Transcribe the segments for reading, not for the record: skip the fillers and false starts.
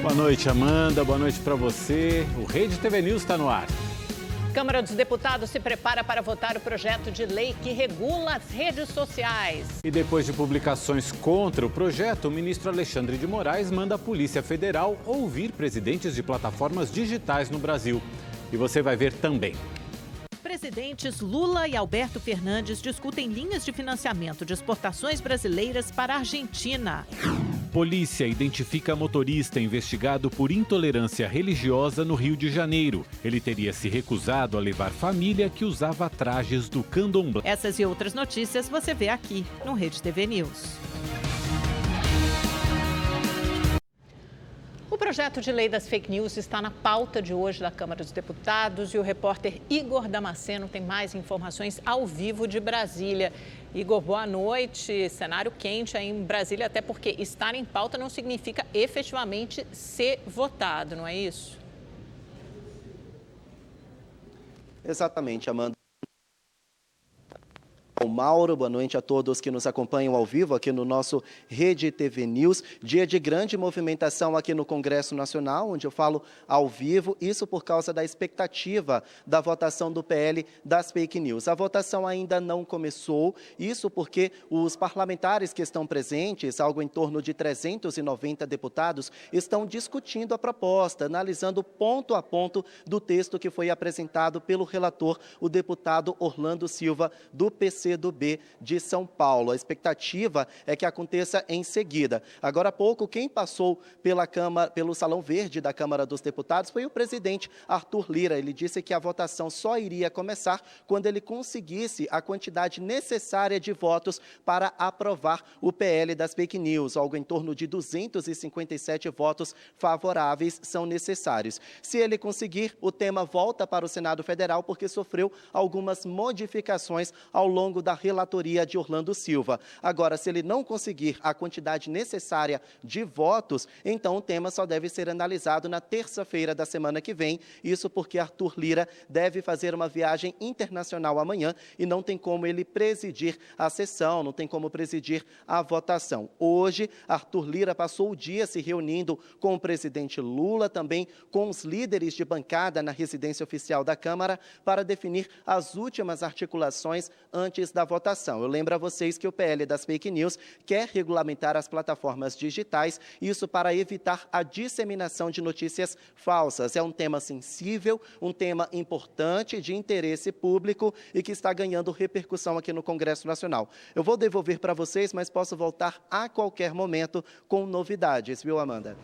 Boa noite, Amanda. Boa noite para você. O Rede TV News está no ar. Câmara dos Deputados se prepara para votar o projeto de lei que regula as redes sociais. E depois de publicações contra o projeto, o ministro Alexandre de Moraes manda a Polícia Federal ouvir presidentes de plataformas digitais no Brasil. E você vai ver também. Presidentes Lula e Alberto Fernandes discutem linhas de financiamento de exportações brasileiras para a Argentina. Polícia identifica motorista investigado por intolerância religiosa no Rio de Janeiro. Ele teria se recusado a levar família que usava trajes do candomblé. Essas e outras notícias você vê aqui no Rede TV News. O projeto de lei das fake news está na pauta de hoje da Câmara dos Deputados e o repórter Igor Damasceno tem mais informações ao vivo de Brasília. Igor, boa noite. Cenário quente aí em Brasília, até porque estar em pauta não significa efetivamente ser votado, não é isso? Exatamente, Amanda. Mauro, boa noite a todos que nos acompanham ao vivo aqui no nosso Rede TV News. Dia de grande movimentação aqui no Congresso Nacional, onde eu falo ao vivo, isso por causa da expectativa da votação do PL das fake news. A votação ainda não começou, isso porque os parlamentares que estão presentes, algo em torno de 390 deputados, estão discutindo a proposta, analisando ponto a ponto do texto que foi apresentado pelo relator, o deputado Orlando Silva, do PCdoB de São Paulo. A expectativa é que aconteça em seguida. Agora há pouco, quem passou pelo Salão Verde da Câmara dos Deputados foi o presidente Arthur Lira. Ele disse que a votação só iria começar quando ele conseguisse a quantidade necessária de votos para aprovar o PL das fake news. Algo em torno de 257 votos favoráveis são necessários. Se ele conseguir, o tema volta para o Senado Federal porque sofreu algumas modificações ao longo da relatoria de Orlando Silva. Agora, se ele não conseguir a quantidade necessária de votos, então o tema só deve ser analisado na terça-feira da semana que vem. Isso porque Arthur Lira deve fazer uma viagem internacional amanhã e não tem como ele presidir a sessão, não tem como presidir a votação. Hoje, Arthur Lira passou o dia se reunindo com o presidente Lula, também com os líderes de bancada na residência oficial da Câmara, para definir as últimas articulações antes da votação. Eu lembro a vocês que o PL das fake news quer regulamentar as plataformas digitais, isso para evitar a disseminação de notícias falsas. É um tema sensível, um tema importante, de interesse público e que está ganhando repercussão aqui no Congresso Nacional. Eu vou devolver para vocês, mas posso voltar a qualquer momento com novidades, viu, Amanda?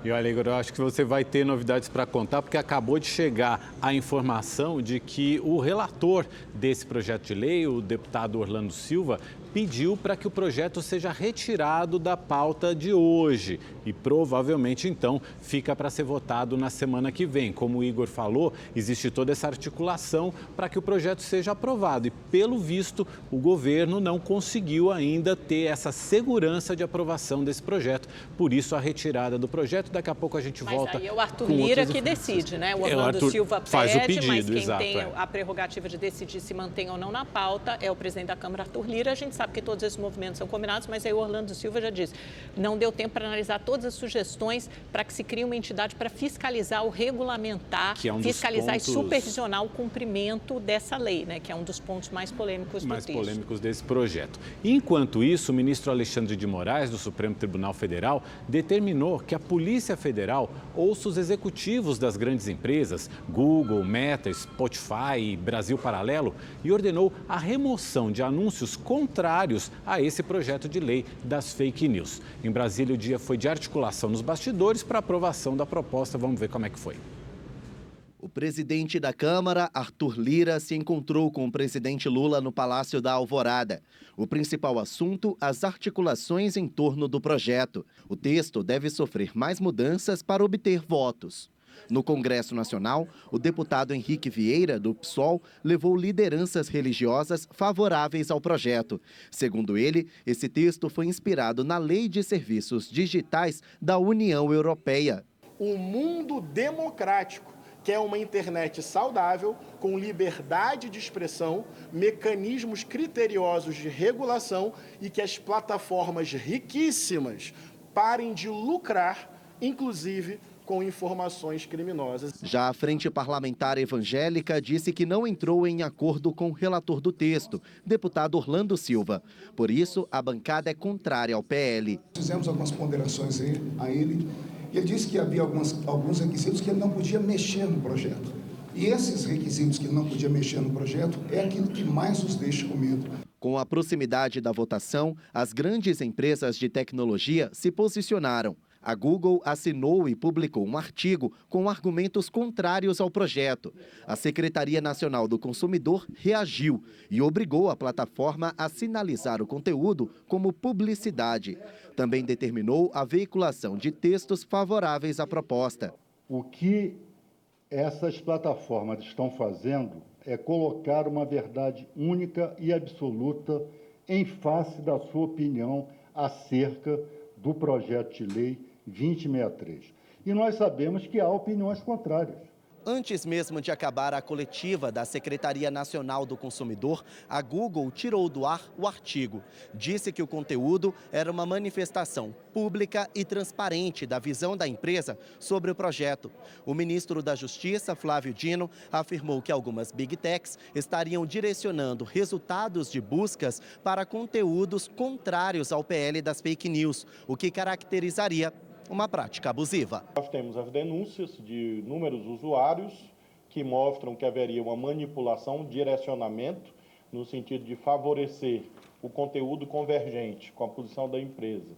E olha, Igor, eu acho que você vai ter novidades para contar, porque acabou de chegar a informação de que o relator desse projeto de lei, o deputado Orlando Silva, pediu para que o projeto seja retirado da pauta de hoje e provavelmente, então, fica para ser votado na semana que vem. Como o Igor falou, existe toda essa articulação para que o projeto seja aprovado e, pelo visto, o governo não conseguiu ainda ter essa segurança de aprovação desse projeto. Por isso, a retirada do projeto. Daqui a pouco a gente volta. Mas aí é o Arthur Lira que decide, né? O Orlando Silva pede, faz o pedido, mas quem exato, tem a prerrogativa de decidir se mantém ou não na pauta é o presidente da Câmara, Arthur Lira. A gente sabe que todos esses movimentos são combinados, mas aí o Orlando Silva já disse, não deu tempo para analisar todas as sugestões para que se crie uma entidade para fiscalizar ou regulamentar, fiscalizar e supervisionar o cumprimento dessa lei, né? Que é um dos pontos mais polêmicos do texto. Mais polêmicos desse projeto. Enquanto isso, o ministro Alexandre de Moraes, do Supremo Tribunal Federal, determinou que a Polícia Federal ouça os executivos das grandes empresas, Google, Meta, Spotify e Brasil Paralelo, e ordenou a remoção de anúncios contrários a esse projeto de lei das fake news. Em Brasília, o dia foi de articulação nos bastidores para aprovação da proposta. Vamos ver como é que foi. O presidente da Câmara, Arthur Lira, se encontrou com o presidente Lula no Palácio da Alvorada. O principal assunto, as articulações em torno do projeto. O texto deve sofrer mais mudanças para obter votos. No Congresso Nacional, o deputado Henrique Vieira, do PSOL, levou lideranças religiosas favoráveis ao projeto. Segundo ele, esse texto foi inspirado na Lei de Serviços Digitais da União Europeia. Um mundo democrático quer uma internet saudável, com liberdade de expressão, mecanismos criteriosos de regulação e que as plataformas riquíssimas parem de lucrar inclusive com informações criminosas. Já a Frente Parlamentar Evangélica disse que não entrou em acordo com o relator do texto, deputado Orlando Silva. Por isso, a bancada é contrária ao PL. Fizemos algumas ponderações a ele e ele disse que havia alguns requisitos que ele não podia mexer no projeto. E esses requisitos que ele não podia mexer no projeto é aquilo que mais os deixa com medo. Com a proximidade da votação, as grandes empresas de tecnologia se posicionaram. A Google assinou e publicou um artigo com argumentos contrários ao projeto. A Secretaria Nacional do Consumidor reagiu e obrigou a plataforma a sinalizar o conteúdo como publicidade. Também determinou a veiculação de textos favoráveis à proposta. O que essas plataformas estão fazendo é colocar uma verdade única e absoluta em face da sua opinião acerca do projeto de lei 2063. E nós sabemos que há opiniões contrárias. Antes mesmo de acabar a coletiva da Secretaria Nacional do Consumidor, a Google tirou do ar o artigo. Disse que o conteúdo era uma manifestação pública e transparente da visão da empresa sobre o projeto. O ministro da Justiça, Flávio Dino, afirmou que algumas Big Techs estariam direcionando resultados de buscas para conteúdos contrários ao PL das fake news, o que caracterizaria uma prática abusiva. Nós temos as denúncias de inúmeros usuários que mostram que haveria uma manipulação, um direcionamento no sentido de favorecer o conteúdo convergente com a posição da empresa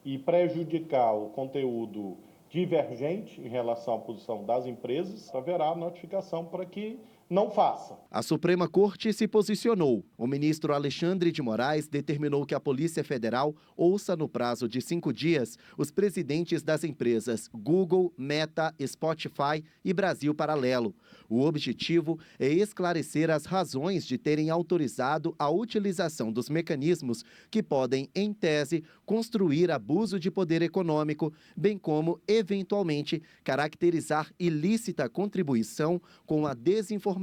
e prejudicar o conteúdo divergente em relação à posição das empresas. Haverá notificação para que não faça. A Suprema Corte se posicionou. O ministro Alexandre de Moraes determinou que a Polícia Federal ouça no prazo de 5 dias os presidentes das empresas Google, Meta, Spotify e Brasil Paralelo. O objetivo é esclarecer as razões de terem autorizado a utilização dos mecanismos que podem, em tese, construir abuso de poder econômico, bem como, eventualmente, caracterizar ilícita contribuição com a desinformação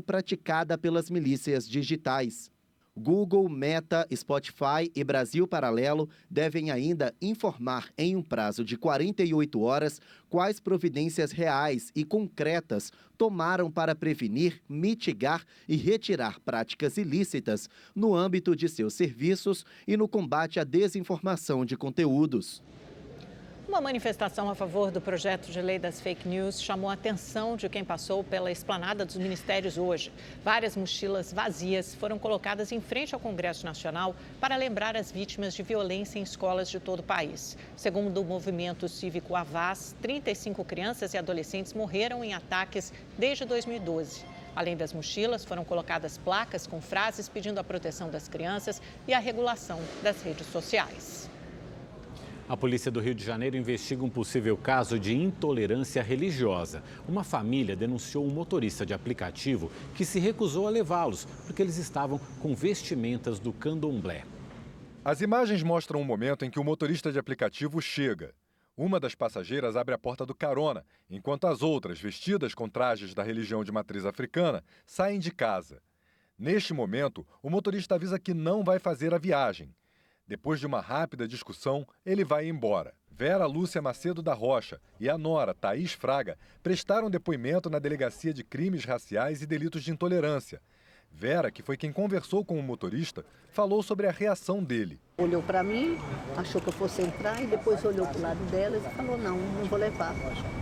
praticada pelas milícias digitais. Google, Meta, Spotify e Brasil Paralelo devem ainda informar em um prazo de 48 horas quais providências reais e concretas tomaram para prevenir, mitigar e retirar práticas ilícitas no âmbito de seus serviços e no combate à desinformação de conteúdos. Uma manifestação a favor do projeto de lei das fake news chamou a atenção de quem passou pela esplanada dos ministérios hoje. Várias mochilas vazias foram colocadas em frente ao Congresso Nacional para lembrar as vítimas de violência em escolas de todo o país. Segundo o movimento cívico Avaz, 35 crianças e adolescentes morreram em ataques desde 2012. Além das mochilas, foram colocadas placas com frases pedindo a proteção das crianças e a regulação das redes sociais. A polícia do Rio de Janeiro investiga um possível caso de intolerância religiosa. Uma família denunciou um motorista de aplicativo que se recusou a levá-los porque eles estavam com vestimentas do candomblé. As imagens mostram um momento em que o motorista de aplicativo chega. Uma das passageiras abre a porta do carona, enquanto as outras, vestidas com trajes da religião de matriz africana, saem de casa. Neste momento, o motorista avisa que não vai fazer a viagem. Depois de uma rápida discussão, ele vai embora. Vera Lúcia Macedo da Rocha e a nora, Thaís Fraga, prestaram depoimento na Delegacia de Crimes Raciais e Delitos de Intolerância. Vera, que foi quem conversou com o motorista, falou sobre a reação dele. Olhou para mim, achou que eu fosse entrar e depois olhou para o lado dela e falou, não vou levar.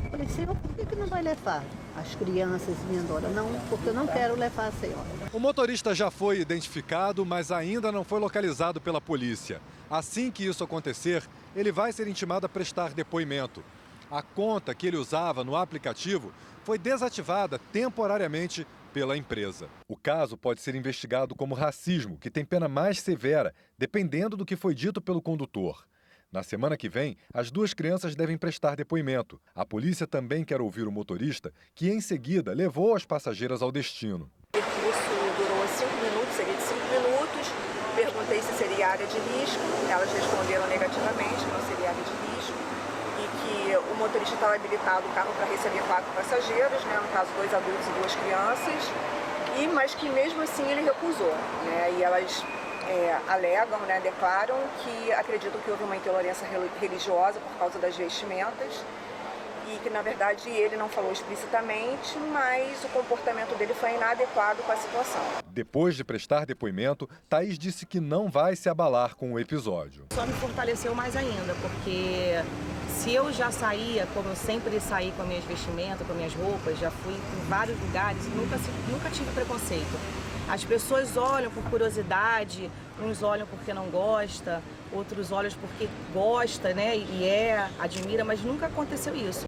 Eu falei, senhor, por que não vai levar as crianças e minha nora? Não, porque eu não quero levar a senhora. O motorista já foi identificado, mas ainda não foi localizado pela polícia. Assim que isso acontecer, ele vai ser intimado a prestar depoimento. A conta que ele usava no aplicativo foi desativada temporariamente pela empresa. O caso pode ser investigado como racismo, que tem pena mais severa, dependendo do que foi dito pelo condutor. Na semana que vem, as duas crianças devem prestar depoimento. A polícia também quer ouvir o motorista, que em seguida levou as passageiras ao destino. Isso durou 5 minutos, cerca de 5 minutos. Perguntei se seria área de risco. Elas responderam negativamente, não seria área de risco. E que o motorista estava habilitado o carro para receber 4 passageiros, né? No caso 2 adultos e 2 crianças. Mas que mesmo assim ele recusou, né? E elas alegam, né, declaram que acreditam que houve uma intolerância religiosa por causa das vestimentas e que, na verdade, ele não falou explicitamente, mas o comportamento dele foi inadequado com a situação. Depois de prestar depoimento, Thaís disse que não vai se abalar com o episódio. Só me fortaleceu mais ainda, porque se eu já saía, como eu sempre saí com as minhas vestimentas, com as minhas roupas, já fui em vários lugares e nunca tive preconceito. As pessoas olham por curiosidade, uns olham porque não gosta, outros olham porque gosta, né, e admira, mas nunca aconteceu isso.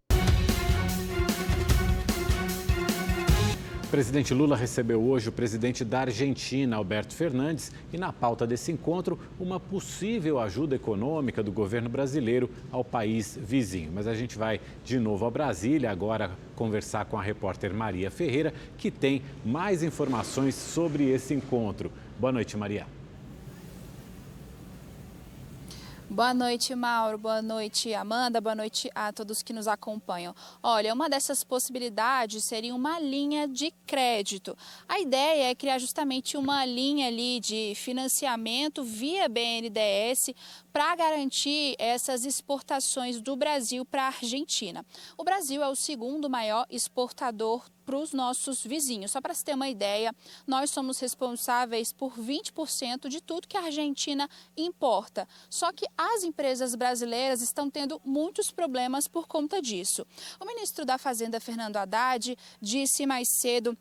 O presidente Lula recebeu hoje o presidente da Argentina, Alberto Fernandes, e na pauta desse encontro, uma possível ajuda econômica do governo brasileiro ao país vizinho. Mas a gente vai de novo a Brasília agora conversar com a repórter Maria Ferreira, que tem mais informações sobre esse encontro. Boa noite, Maria. Boa noite, Mauro. Boa noite, Amanda. Boa noite a todos que nos acompanham. Olha, uma dessas possibilidades seria uma linha de crédito. A ideia é criar justamente uma linha ali de financiamento via BNDES para garantir essas exportações do Brasil para a Argentina. O Brasil é o segundo maior exportador para os nossos vizinhos. Só para se ter uma ideia, nós somos responsáveis por 20% de tudo que a Argentina importa. Só que as empresas brasileiras estão tendo muitos problemas por conta disso. O ministro da Fazenda, Fernando Haddad, disse mais cedo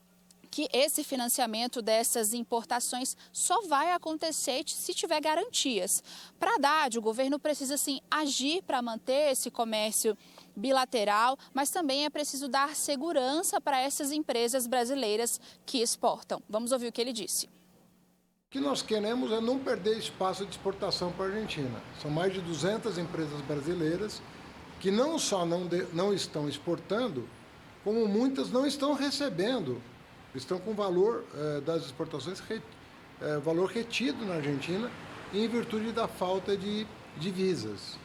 que esse financiamento dessas importações só vai acontecer se tiver garantias. Para Haddad, o governo precisa sim agir para manter esse comércio bilateral, mas também é preciso dar segurança para essas empresas brasileiras que exportam. Vamos ouvir o que ele disse. O que nós queremos é não perder espaço de exportação para a Argentina. São mais de 200 empresas brasileiras que não só não estão exportando, como muitas não estão recebendo. Estão com o valor das exportações, valor retido na Argentina, em virtude da falta de divisas.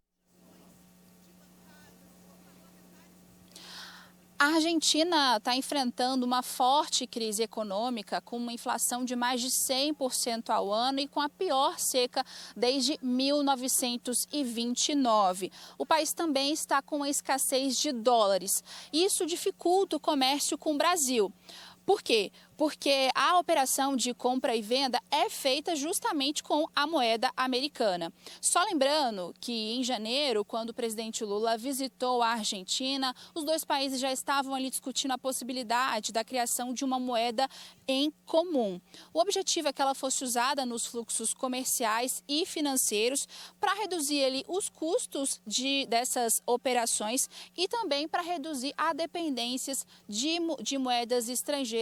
A Argentina está enfrentando uma forte crise econômica, com uma inflação de mais de 100% ao ano e com a pior seca desde 1929. O país também está com a escassez de dólares. Isso dificulta o comércio com o Brasil. Por quê? Porque a operação de compra e venda é feita justamente com a moeda americana. Só lembrando que em janeiro, quando o presidente Lula visitou a Argentina, os dois países já estavam ali discutindo a possibilidade da criação de uma moeda em comum. O objetivo é que ela fosse usada nos fluxos comerciais e financeiros para reduzir ali os custos dessas operações e também para reduzir a dependências de moedas estrangeiras,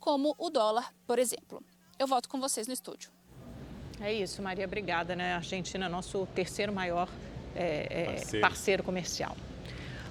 como o dólar, por exemplo. Eu volto com vocês no estúdio. É isso, Maria, obrigada, né? A Argentina é nosso terceiro maior parceiro comercial.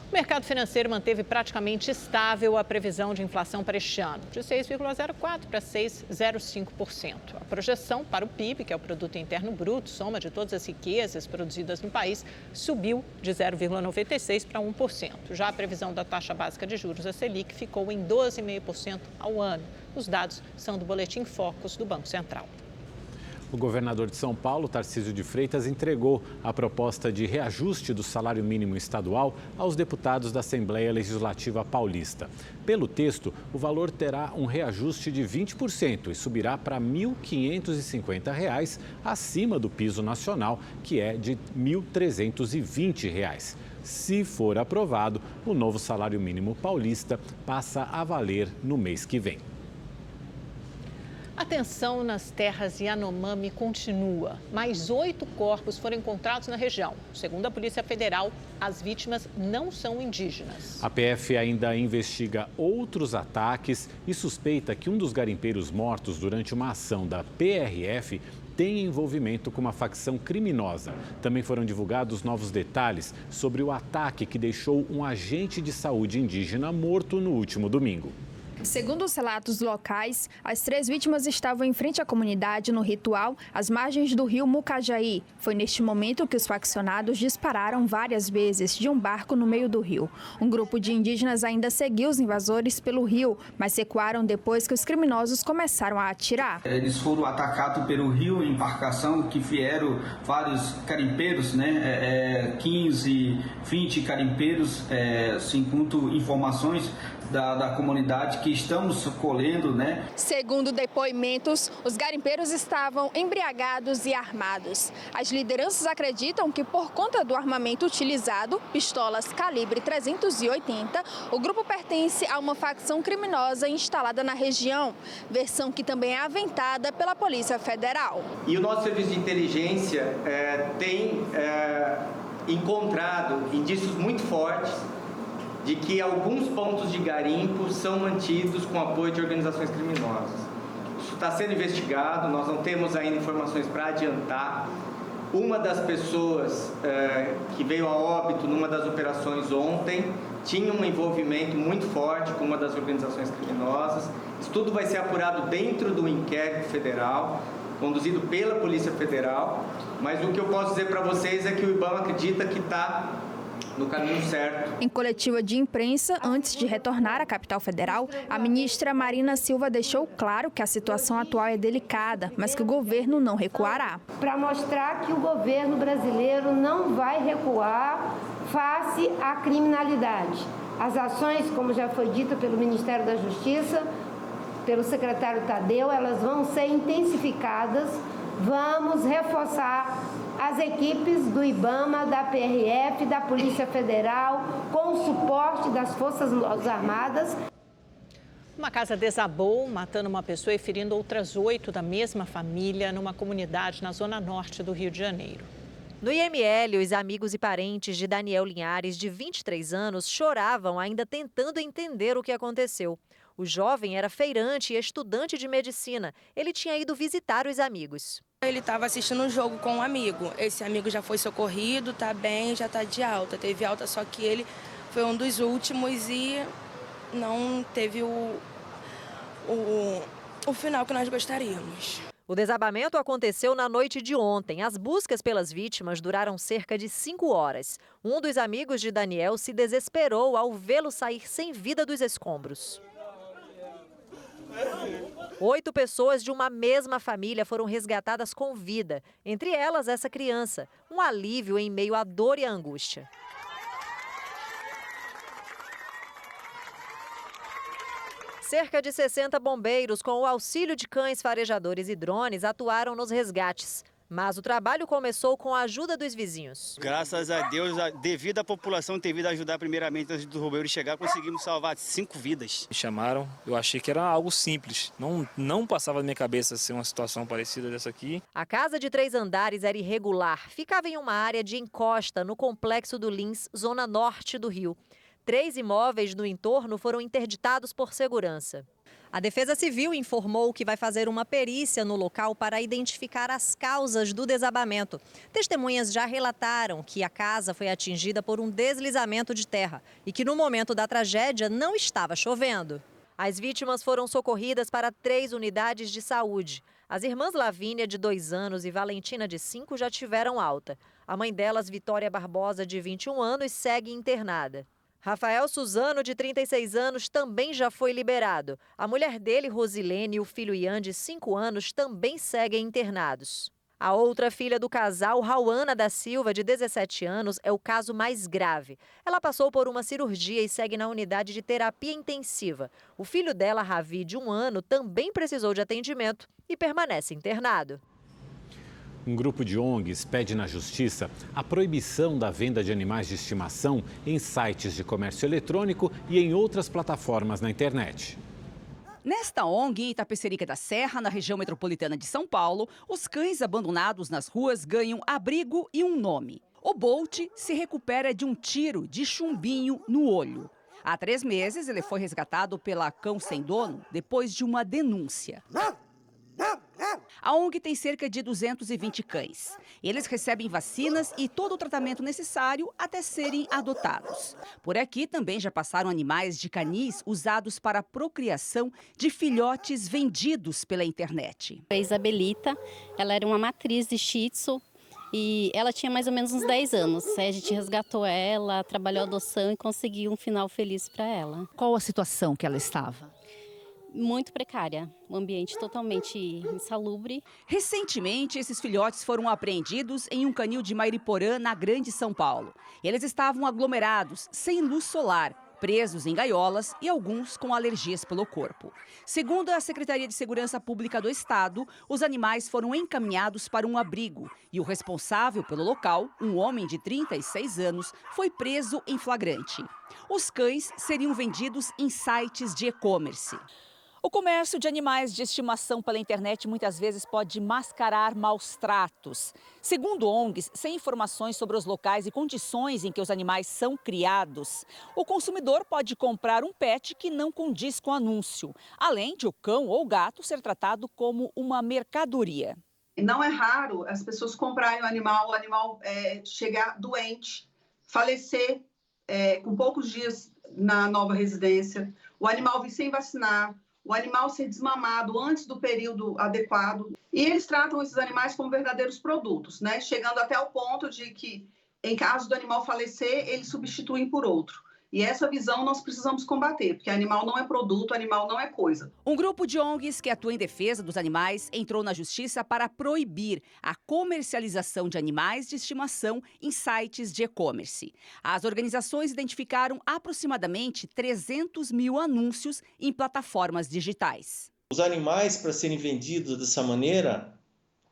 O mercado financeiro manteve praticamente estável a previsão de inflação para este ano, de 6,04% para 6,05%. A projeção para o PIB, que é o Produto Interno Bruto, soma de todas as riquezas produzidas no país, subiu de 0,96% para 1%. Já a previsão da taxa básica de juros, a Selic, ficou em 12,5% ao ano. Os dados são do Boletim Focus do Banco Central. O governador de São Paulo, Tarcísio de Freitas, entregou a proposta de reajuste do salário mínimo estadual aos deputados da Assembleia Legislativa Paulista. Pelo texto, o valor terá um reajuste de 20% e subirá para R$ 1.550, acima do piso nacional, que é de R$ 1.320. Se for aprovado, o novo salário mínimo paulista passa a valer no mês que vem. A tensão nas terras Yanomami continua. Mais 8 corpos foram encontrados na região. Segundo a Polícia Federal, as vítimas não são indígenas. A PF ainda investiga outros ataques e suspeita que um dos garimpeiros mortos durante uma ação da PRF tem envolvimento com uma facção criminosa. Também foram divulgados novos detalhes sobre o ataque que deixou um agente de saúde indígena morto no último domingo. Segundo os relatos locais, as 3 vítimas estavam em frente à comunidade no ritual, às margens do rio Mucajaí. Foi neste momento que os faccionados dispararam várias vezes de um barco no meio do rio. Um grupo de indígenas ainda seguiu os invasores pelo rio, mas recuaram depois que os criminosos começaram a atirar. Eles foram atacados pelo rio em embarcação, que vieram vários garimpeiros, 15, 20 garimpeiros, segundo informações da comunidade que estamos colhendo, Segundo depoimentos, os garimpeiros estavam embriagados e armados. As lideranças acreditam que por conta do armamento utilizado, pistolas calibre 380, o grupo pertence a uma facção criminosa instalada na região, versão que também é aventada pela Polícia Federal. E o nosso serviço de inteligência tem encontrado indícios muito fortes de que alguns pontos de garimpo são mantidos com apoio de organizações criminosas. Isso está sendo investigado, nós não temos ainda informações para adiantar. Uma das pessoas que veio a óbito numa das operações ontem tinha um envolvimento muito forte com uma das organizações criminosas. Isso tudo vai ser apurado dentro do inquérito federal, conduzido pela Polícia Federal, mas o que eu posso dizer para vocês é que o IBAMA acredita que está no caminho certo. Em coletiva de imprensa, antes de retornar à capital federal, a ministra Marina Silva deixou claro que a situação atual é delicada, mas que o governo não recuará. Para mostrar que o governo brasileiro não vai recuar face à criminalidade. As ações, como já foi dito pelo Ministério da Justiça, pelo secretário Tadeu, elas vão ser intensificadas. Vamos reforçar as equipes do IBAMA, da PRF, da Polícia Federal, com o suporte das Forças Armadas. Uma casa desabou, matando uma pessoa e ferindo outras 8 da mesma família numa comunidade na zona norte do Rio de Janeiro. No IML, os amigos e parentes de Daniel Linhares, de 23 anos, choravam ainda tentando entender o que aconteceu. O jovem era feirante e estudante de medicina. Ele tinha ido visitar os amigos. Ele estava assistindo um jogo com um amigo. Esse amigo já foi socorrido, está bem, já está de alta. Teve alta, só que ele foi um dos últimos e não teve o final que nós gostaríamos. O desabamento aconteceu na noite de ontem. As buscas pelas vítimas duraram cerca de 5 horas. Um dos amigos de Daniel se desesperou ao vê-lo sair sem vida dos escombros. 8 pessoas de uma mesma família foram resgatadas com vida, entre elas essa criança. Um alívio em meio à dor e à angústia. Cerca de 60 bombeiros, com o auxílio de cães farejadores e drones, atuaram nos resgates. Mas o trabalho começou com a ajuda dos vizinhos. Graças a Deus, devido à população ter vindo ajudar primeiramente antes do bombeiro chegar, conseguimos salvar 5 vidas. Me chamaram, eu achei que era algo simples. Não passava na minha cabeça ser uma situação parecida dessa aqui. A casa de 3 andares era irregular. Ficava em uma área de encosta no complexo do Lins, zona norte do Rio. 3 imóveis no entorno foram interditados por segurança. A Defesa Civil informou que vai fazer uma perícia no local para identificar as causas do desabamento. Testemunhas já relataram que a casa foi atingida por um deslizamento de terra e que no momento da tragédia não estava chovendo. As vítimas foram socorridas para 3 unidades de saúde. As irmãs Lavínia, de 2 anos, e Valentina, de 5, já tiveram alta. A mãe delas, Vitória Barbosa, de 21 anos, segue internada. Rafael Suzano, de 36 anos, também já foi liberado. A mulher dele, Rosilene, e o filho Ian, de 5 anos, também seguem internados. A outra filha do casal, Rauana da Silva, de 17 anos, é o caso mais grave. Ela passou por uma cirurgia e segue na unidade de terapia intensiva. O filho dela, Ravi, de 1 ano, também precisou de atendimento e permanece internado. Um grupo de ONGs pede na Justiça a proibição da venda de animais de estimação em sites de comércio eletrônico e em outras plataformas na internet. Nesta ONG, em Itapecerica da Serra, na região metropolitana de São Paulo, os cães abandonados nas ruas ganham abrigo e um nome. O Bolt se recupera de um tiro de chumbinho no olho. Há 3 meses, ele foi resgatado pela Cão Sem Dono depois de uma denúncia. A ONG tem cerca de 220 cães. Eles recebem vacinas e todo o tratamento necessário até serem adotados. Por aqui também já passaram animais de canis usados para a procriação de filhotes vendidos pela internet. A Isabelita, ela era uma matriz de Shih Tzu e ela tinha mais ou menos uns 10 anos. Aí a gente resgatou ela, trabalhou a adoção e conseguiu um final feliz para ela. Qual a situação que ela estava? Muito precária, um ambiente totalmente insalubre. Recentemente, esses filhotes foram apreendidos em um canil de Mairiporã, na Grande São Paulo. Eles estavam aglomerados, sem luz solar, presos em gaiolas e alguns com alergias pelo corpo. Segundo a Secretaria de Segurança Pública do Estado, os animais foram encaminhados para um abrigo e o responsável pelo local, um homem de 36 anos, foi preso em flagrante. Os cães seriam vendidos em sites de e-commerce. O comércio de animais de estimação pela internet muitas vezes pode mascarar maus tratos. Segundo ONGs, sem informações sobre os locais e condições em que os animais são criados, o consumidor pode comprar um pet que não condiz com o anúncio, além de o cão ou gato ser tratado como uma mercadoria. Não é raro as pessoas comprarem o animal chegar doente, falecer com poucos dias na nova residência, o animal vir sem vacinar, o animal ser desmamado antes do período adequado. E eles tratam esses animais como verdadeiros produtos, né? Chegando até o ponto de que, em caso do animal falecer, eles substituem por outro. E essa visão nós precisamos combater, porque animal não é produto, animal não é coisa. Um grupo de ONGs que atua em defesa dos animais entrou na justiça para proibir a comercialização de animais de estimação em sites de e-commerce. As organizações identificaram aproximadamente 300 mil anúncios em plataformas digitais. Os animais, para serem vendidos dessa maneira,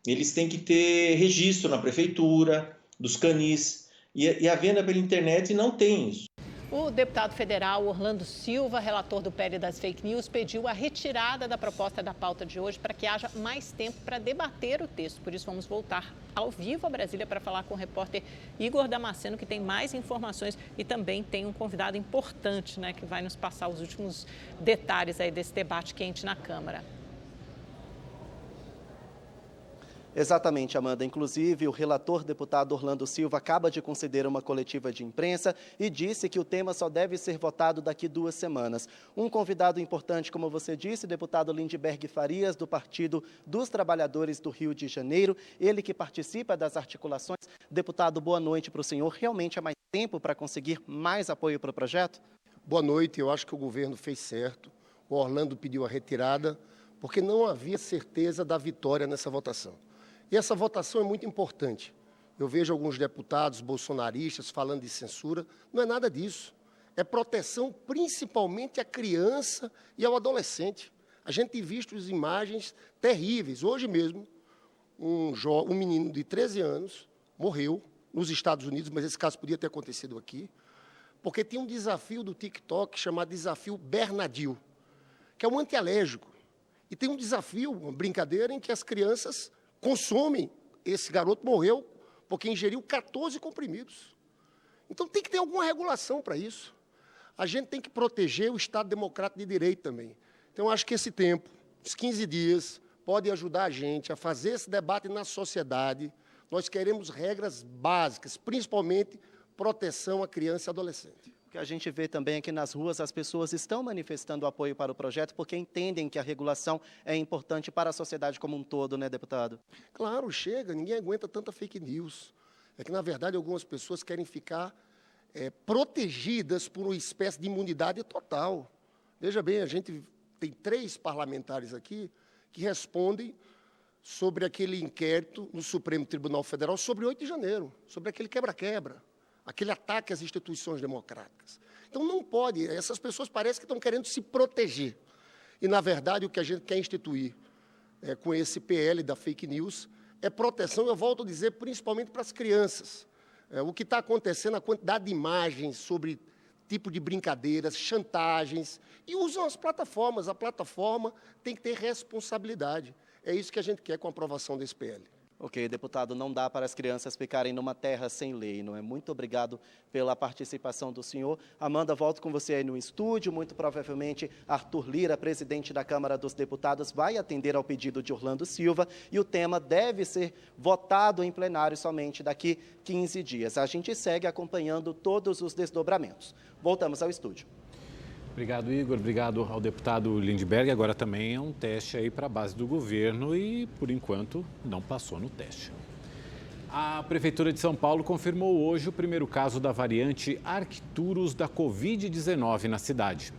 eles têm que ter registro na prefeitura, dos canis, e a venda pela internet não tem isso. O deputado federal Orlando Silva, relator do PL das fake news, pediu a retirada da proposta da pauta de hoje para que haja mais tempo para debater o texto. Por isso, vamos voltar ao vivo a Brasília para falar com o repórter Igor Damasceno, que tem mais informações e também tem um convidado importante, né, que vai nos passar os últimos detalhes aí desse debate quente na Câmara. Exatamente, Amanda. Inclusive, o relator deputado Orlando Silva acaba de conceder uma coletiva de imprensa e disse que o tema só deve ser votado daqui 2 semanas. Um convidado importante, como você disse, o deputado Lindbergh Farias, do Partido dos Trabalhadores do Rio de Janeiro, ele que participa das articulações. Deputado, boa noite para o senhor. Realmente há mais tempo para conseguir mais apoio para o projeto? Boa noite. Eu acho que o governo fez certo. O Orlando pediu a retirada porque não havia certeza da vitória nessa votação. E essa votação é muito importante. Eu vejo alguns deputados bolsonaristas falando de censura. Não é nada disso. É proteção principalmente à criança e ao adolescente. A gente tem visto as imagens terríveis. Hoje mesmo, um menino de 13 anos morreu nos Estados Unidos, mas esse caso podia ter acontecido aqui, porque tem um desafio do TikTok chamado Desafio Bernadil, que é um antialérgico. E tem um desafio, uma brincadeira, em que as crianças consomem. Esse garoto morreu porque ingeriu 14 comprimidos. Então tem que ter alguma regulação para isso. A gente tem que proteger o Estado Democrático de Direito também. Então acho que esse tempo, os 15 dias, pode ajudar a gente a fazer esse debate na sociedade. Nós queremos regras básicas, principalmente proteção à criança e adolescente. O que a gente vê também é que nas ruas as pessoas estão manifestando apoio para o projeto porque entendem que a regulação é importante para a sociedade como um todo, né, deputado? Claro, chega, ninguém aguenta tanta fake news. É que, na verdade, algumas pessoas querem ficar protegidas por uma espécie de imunidade total. Veja bem, a gente tem 3 parlamentares aqui que respondem sobre aquele inquérito no Supremo Tribunal Federal sobre 8 de janeiro, sobre aquele quebra-quebra. Aquele ataque às instituições democráticas. Então, não pode, essas pessoas parecem que estão querendo se proteger. E, na verdade, o que a gente quer instituir com esse PL da fake news é proteção, eu volto a dizer, principalmente para as crianças. O que está acontecendo, a quantidade de imagens sobre tipo de brincadeiras, chantagens, e usam as plataformas. A plataforma tem que ter responsabilidade. É isso que a gente quer com a aprovação desse PL. Ok, deputado, não dá para as crianças ficarem numa terra sem lei, não é? Muito obrigado pela participação do senhor. Amanda, volto com você aí no estúdio. Muito provavelmente Arthur Lira, presidente da Câmara dos Deputados, vai atender ao pedido de Orlando Silva e o tema deve ser votado em plenário somente daqui 15 dias. A gente segue acompanhando todos os desdobramentos. Voltamos ao estúdio. Obrigado, Igor. Obrigado ao deputado Lindbergh. Agora também é um teste aí para a base do governo e, por enquanto, não passou no teste. A Prefeitura de São Paulo confirmou hoje o primeiro caso da variante Arcturus da Covid-19 na cidade.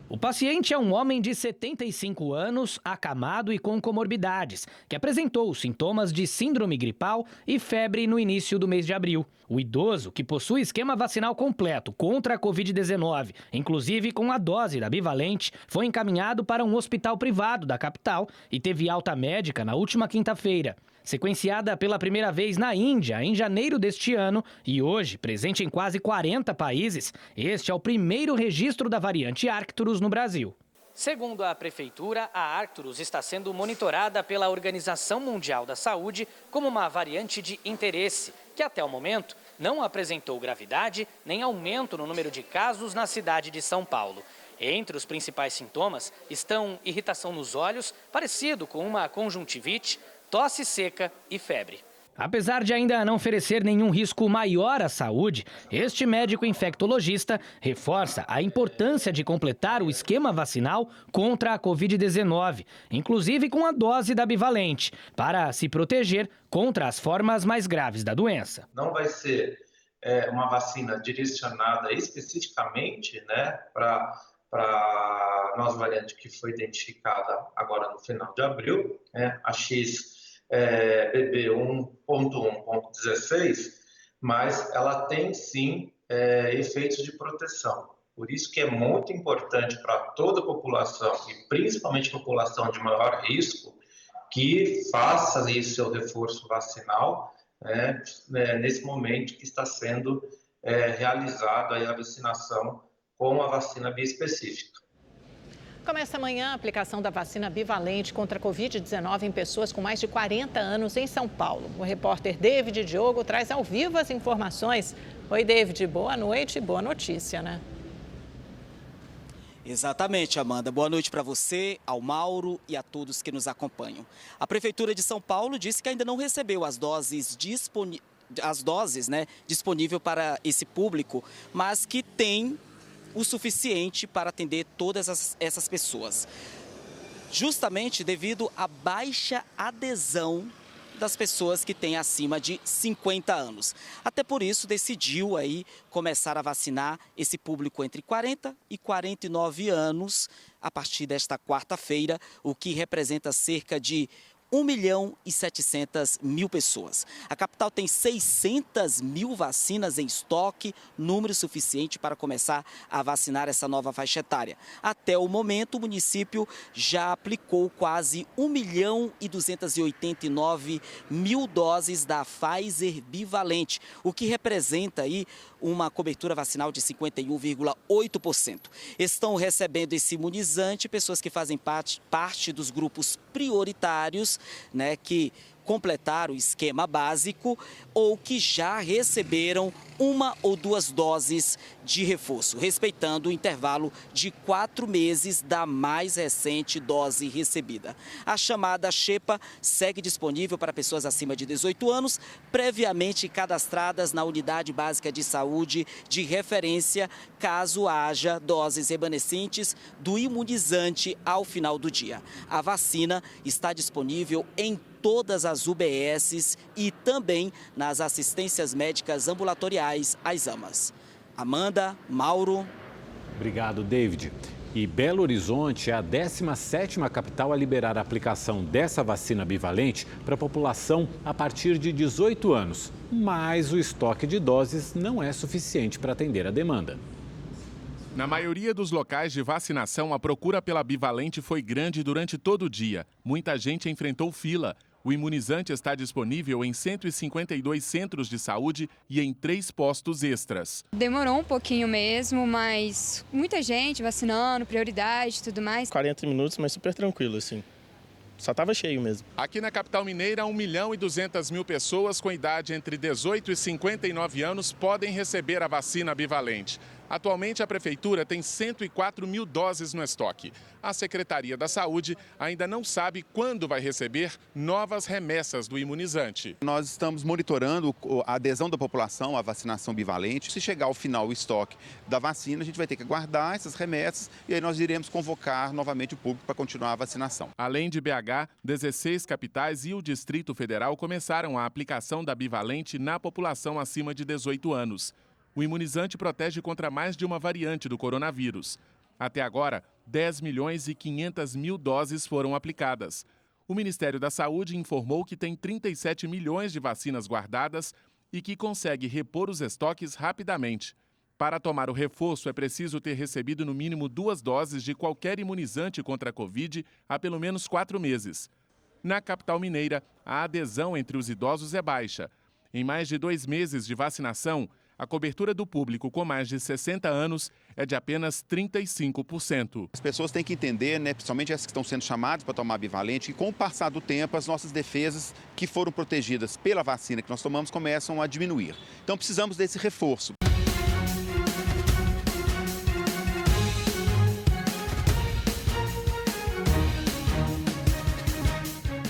O paciente é um homem de 75 anos, acamado e com comorbidades, que apresentou sintomas de síndrome gripal e febre no início do mês de abril. O idoso, que possui esquema vacinal completo contra a Covid-19, inclusive com a dose da bivalente, foi encaminhado para um hospital privado da capital e teve alta médica na última quinta-feira. Sequenciada pela primeira vez na Índia em janeiro deste ano e hoje presente em quase 40 países, este é o primeiro registro da variante Arcturus no Brasil. Segundo a Prefeitura, a Arcturus está sendo monitorada pela Organização Mundial da Saúde como uma variante de interesse, que até o momento não apresentou gravidade nem aumento no número de casos na cidade de São Paulo. Entre os principais sintomas estão irritação nos olhos, parecido com uma conjuntivite, tosse seca e febre. Apesar de ainda não oferecer nenhum risco maior à saúde, este médico infectologista reforça a importância de completar o esquema vacinal contra a Covid-19, inclusive com a dose da bivalente, para se proteger contra as formas mais graves da doença. Não vai ser uma vacina direcionada especificamente, né, para a nova variante que foi identificada agora no final de abril, né, a XBB 1.1.16, mas ela tem sim efeitos de proteção. Por isso que é muito importante para toda a população, e principalmente a população de maior risco, que faça aí seu reforço vacinal, nesse momento que está sendo realizada aí a vacinação com a vacina biespecífica. Começa amanhã a aplicação da vacina bivalente contra a Covid-19 em pessoas com mais de 40 anos em São Paulo. O repórter David Diogo traz ao vivo as informações. Oi, David, boa noite e boa notícia, né? Exatamente, Amanda. Boa noite para você, ao Mauro e a todos que nos acompanham. A Prefeitura de São Paulo disse que ainda não recebeu as doses disponíveis para esse público, mas que tem o suficiente para atender todas essas pessoas. Justamente devido à baixa adesão das pessoas que têm acima de 50 anos. Até por isso decidiu aí começar a vacinar esse público entre 40 e 49 anos a partir desta quarta-feira, o que representa cerca de 1.700.000 pessoas. A capital tem 600 mil vacinas em estoque, número suficiente para começar a vacinar essa nova faixa etária. Até o momento, o município já aplicou quase 1.289.000 doses da Pfizer bivalente, o que representa aí uma cobertura vacinal de 51,8%. Estão recebendo esse imunizante pessoas que fazem parte dos grupos prioritários, né, que completaram o esquema básico ou que já receberam uma ou duas doses de reforço, respeitando o intervalo de 4 meses da mais recente dose recebida. A chamada Xepa segue disponível para pessoas acima de 18 anos, previamente cadastradas na Unidade Básica de Saúde de referência, caso haja doses remanescentes do imunizante ao final do dia. A vacina está disponível em todas as UBSs e também nas assistências médicas ambulatoriais, as AMAs. Amanda, Mauro. Obrigado, David. E Belo Horizonte é a 17ª capital a liberar a aplicação dessa vacina bivalente para a população a partir de 18 anos. Mas o estoque de doses não é suficiente para atender a demanda. Na maioria dos locais de vacinação, a procura pela bivalente foi grande durante todo o dia. Muita gente enfrentou fila. O imunizante está disponível em 152 centros de saúde e em 3 postos extras. Demorou um pouquinho mesmo, mas muita gente vacinando, prioridade e tudo mais. 40 minutos, mas super tranquilo, assim. Só estava cheio mesmo. Aqui na capital mineira, 1.200.000 pessoas com idade entre 18 e 59 anos podem receber a vacina bivalente. Atualmente, a Prefeitura tem 104 mil doses no estoque. A Secretaria da Saúde ainda não sabe quando vai receber novas remessas do imunizante. Nós estamos monitorando a adesão da população à vacinação bivalente. Se chegar ao final o estoque da vacina, a gente vai ter que aguardar essas remessas e aí nós iremos convocar novamente o público para continuar a vacinação. Além de BH, 16 capitais e o Distrito Federal começaram a aplicação da bivalente na população acima de 18 anos. O imunizante protege contra mais de uma variante do coronavírus. Até agora, 10.500.000 doses foram aplicadas. O Ministério da Saúde informou que tem 37 milhões de vacinas guardadas e que consegue repor os estoques rapidamente. Para tomar o reforço, é preciso ter recebido no mínimo 2 doses de qualquer imunizante contra a Covid há pelo menos 4 meses. Na capital mineira, a adesão entre os idosos é baixa. Em mais de 2 meses de vacinação, a cobertura do público com mais de 60 anos é de apenas 35%. As pessoas têm que entender, principalmente as que estão sendo chamadas para tomar bivalente, que com o passar do tempo as nossas defesas que foram protegidas pela vacina que nós tomamos começam a diminuir. Então precisamos desse reforço.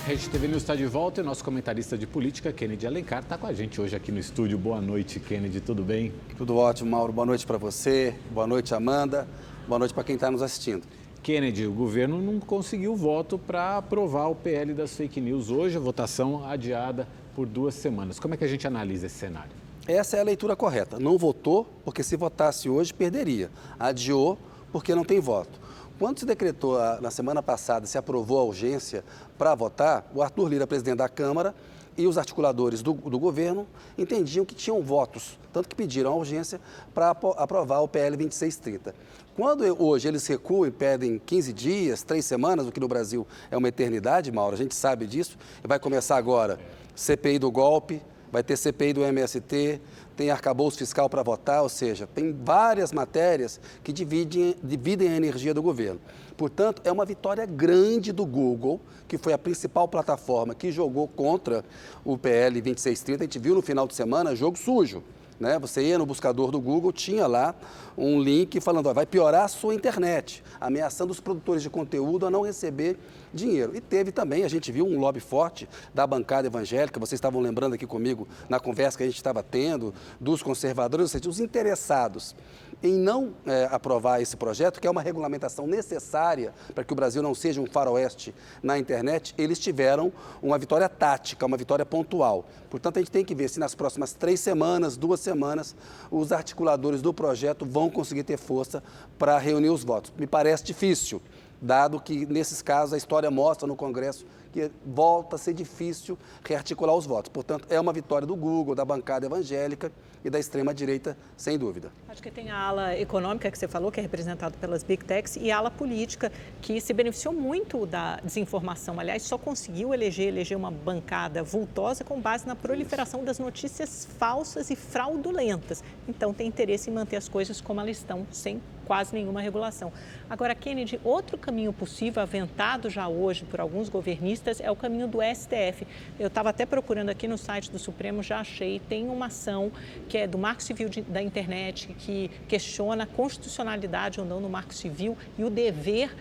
Rede TV News está de volta e nosso comentarista de política, Kennedy Alencar, está com a gente hoje aqui no estúdio. Boa noite, Kennedy, tudo bem? Tudo ótimo, Mauro. Boa noite para você, boa noite, Amanda, boa noite para quem está nos assistindo. Kennedy, o governo não conseguiu voto para aprovar o PL das fake news. Hoje a votação adiada por 2 semanas. Como é que a gente analisa esse cenário? Essa é a leitura correta. Não votou, porque se votasse hoje, perderia. Adiou, porque não tem voto. Quando se decretou, na semana passada, se aprovou a urgência para votar, o Arthur Lira, presidente da Câmara, e os articuladores do governo entendiam que tinham votos, tanto que pediram a urgência para aprovar o PL 2630. Quando hoje eles recuam e pedem 15 dias, 3 semanas, o que no Brasil é uma eternidade, Mauro, a gente sabe disso, e vai começar agora CPI do golpe, vai ter CPI do MST, tem arcabouço fiscal para votar, ou seja, tem várias matérias que dividem a energia do governo. Portanto, é uma vitória grande do Google, que foi a principal plataforma que jogou contra o PL 2630. A gente viu no final de semana jogo sujo. Né? Você ia no buscador do Google, tinha lá um link falando, vai piorar a sua internet, ameaçando os produtores de conteúdo a não receber dinheiro. E teve também, a gente viu um lobby forte da bancada evangélica, vocês estavam lembrando aqui comigo na conversa que a gente estava tendo, dos conservadores, ou seja, os interessados em não aprovar esse projeto, que é uma regulamentação necessária para que o Brasil não seja um faroeste na internet, eles tiveram uma vitória tática, uma vitória pontual. Portanto, a gente tem que ver se nas próximas 3 semanas, 2 semanas, os articuladores do projeto vão conseguir ter força para reunir os votos. Me parece difícil, dado que, nesses casos, a história mostra no Congresso que volta a ser difícil rearticular os votos. Portanto, é uma vitória do Google, da bancada evangélica e da extrema-direita, sem dúvida. Acho que tem a ala econômica que você falou, que é representada pelas Big Techs, e a ala política, que se beneficiou muito da desinformação. Aliás, só conseguiu eleger uma bancada vultosa com base na proliferação das notícias falsas e fraudulentas. Então, tem interesse em manter as coisas como elas estão, sem quase nenhuma regulação. Agora, Kennedy, outro caminho possível, aventado já hoje por alguns governistas, é o caminho do STF. Eu estava até procurando aqui no site do Supremo, já achei, tem uma ação que é do Marco Civil da Internet, que questiona a constitucionalidade ou não no Marco Civil e o dever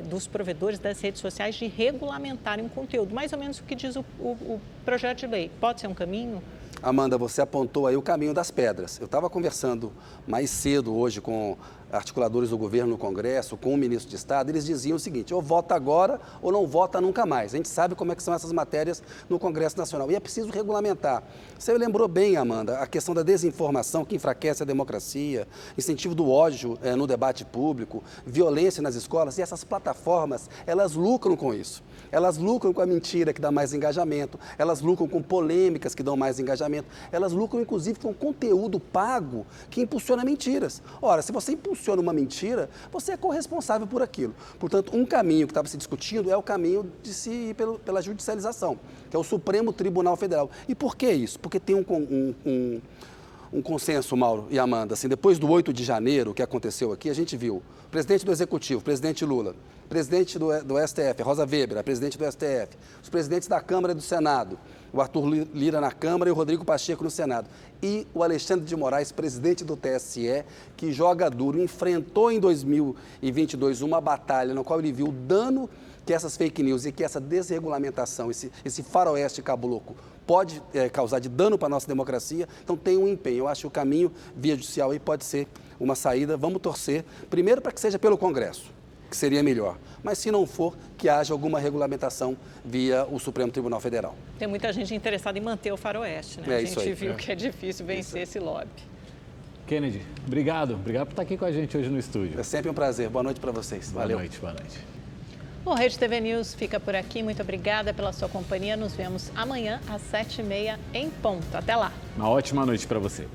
dos provedores das redes sociais de regulamentarem o conteúdo. Mais ou menos o que diz o projeto de lei. Pode ser um caminho? Amanda, você apontou aí o caminho das pedras. Eu estava conversando mais cedo hoje com articuladores do governo no Congresso, com o ministro de Estado, eles diziam o seguinte, ou vota agora ou não vota nunca mais. A gente sabe como é que são essas matérias no Congresso Nacional e é preciso regulamentar. Você lembrou bem, Amanda, a questão da desinformação que enfraquece a democracia, incentivo do ódio no debate público, violência nas escolas, e essas plataformas, elas lucram com isso. Elas lucram com a mentira que dá mais engajamento, elas lucram com polêmicas que dão mais engajamento, elas lucram inclusive com conteúdo pago que impulsiona mentiras. Ora, se você impulsiona uma mentira, você é corresponsável por aquilo. Portanto, um caminho que estava se discutindo é o caminho de se ir pela judicialização, que é o Supremo Tribunal Federal. E por que isso? Porque tem um um consenso, Mauro e Amanda. Assim, depois do 8 de janeiro, que aconteceu aqui, a gente viu o presidente do Executivo, o presidente Lula, o presidente do STF, Rosa Weber, a presidente do STF, os presidentes da Câmara e do Senado, o Arthur Lira na Câmara e o Rodrigo Pacheco no Senado. E o Alexandre de Moraes, presidente do TSE, que joga duro, enfrentou em 2022 uma batalha no qual ele viu o dano que essas fake news e que essa desregulamentação, esse faroeste caboclo pode causar de dano para a nossa democracia. Então tem um empenho. Eu acho que o caminho via judicial aí pode ser uma saída. Vamos torcer, primeiro, para que seja pelo Congresso, que seria melhor. Mas se não for, que haja alguma regulamentação via o Supremo Tribunal Federal. Tem muita gente interessada em manter o faroeste, né? A gente viu que é difícil vencer esse lobby. Kennedy, obrigado. Obrigado por estar aqui com a gente hoje no estúdio. É sempre um prazer. Boa noite para vocês. Valeu. Boa noite. O Rede TV News fica por aqui. Muito obrigada pela sua companhia. Nos vemos amanhã às 7h30 em ponto. Até lá. Uma ótima noite para você.